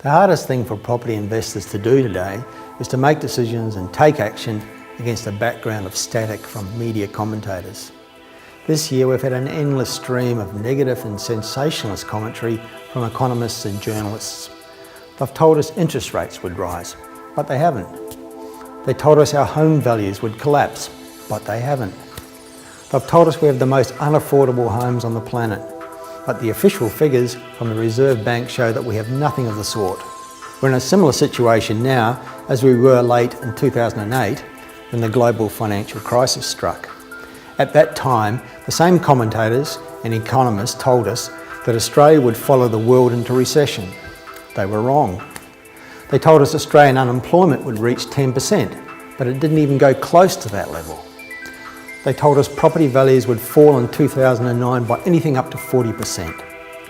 The hardest thing for property investors to do today is to make decisions and take action against a background of static from media commentators. This year we've had an endless stream of negative and sensationalist commentary from economists and journalists. They've told us interest rates would rise, but they haven't. They told us our home values would collapse, but they haven't. They've told us we have the most unaffordable homes on the planet, but the official figures from the Reserve Bank show that we have nothing of the sort. We're in a similar situation now as we were late in 2008 when the global financial crisis struck. At that time, the same commentators and economists told us that Australia would follow the world into recession. They were wrong. They told us Australian unemployment would reach 10%, but it didn't even go close to that level. They told us property values would fall in 2009 by anything up to 40%,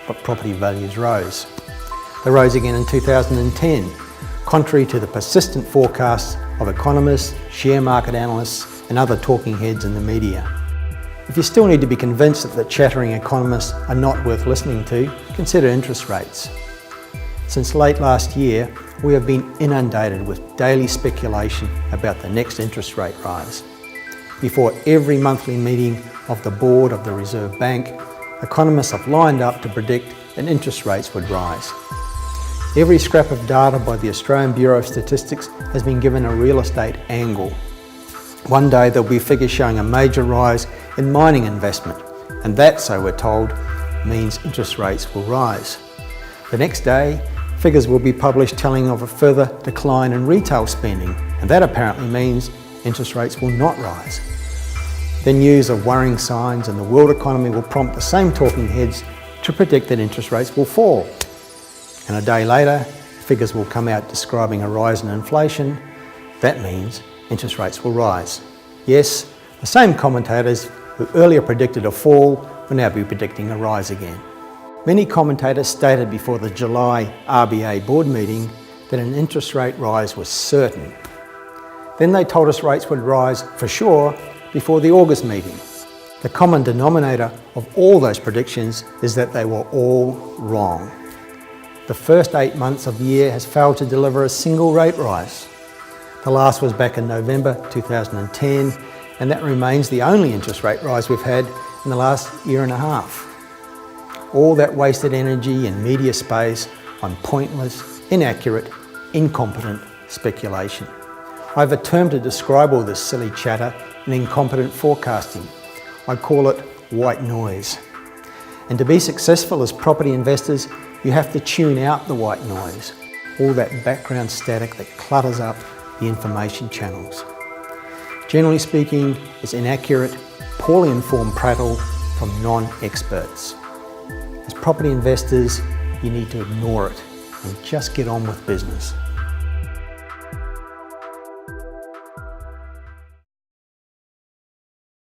but property values rose. They rose again in 2010, contrary to the persistent forecasts of economists, share market analysts, and other talking heads in the media. If you still need to be convinced that the chattering economists are not worth listening to, consider interest rates. Since late last year, we have been inundated with daily speculation about the next interest rate rise. Before every monthly meeting of the board of the Reserve Bank, economists have lined up to predict that interest rates would rise. Every scrap of data by the Australian Bureau of Statistics has been given a real estate angle. One day there'll be figures showing a major rise in mining investment, and that, so we're told, means interest rates will rise. The next day, figures will be published telling of a further decline in retail spending, and that apparently means interest rates will not rise. Then news of worrying signs in the world economy will prompt the same talking heads to predict that interest rates will fall. And a day later, figures will come out describing a rise in inflation. That means interest rates will rise. Yes, the same commentators who earlier predicted a fall will now be predicting a rise again. Many commentators stated before the July RBA board meeting that an interest rate rise was certain. Then they told us rates would rise for sure before the August meeting. The common denominator of all those predictions is that they were all wrong. The first 8 months of the year has failed to deliver a single rate rise. The last was back in November 2010, and that remains the only interest rate rise we've had in the last year and a half. All that wasted energy and media space on pointless, inaccurate, incompetent speculation. I have a term to describe all this silly chatter and incompetent forecasting. I call it white noise. And to be successful as property investors, you have to tune out the white noise, all that background static that clutters up the information channels. Generally speaking, it's inaccurate, poorly informed prattle from non-experts. As property investors, you need to ignore it and just get on with business.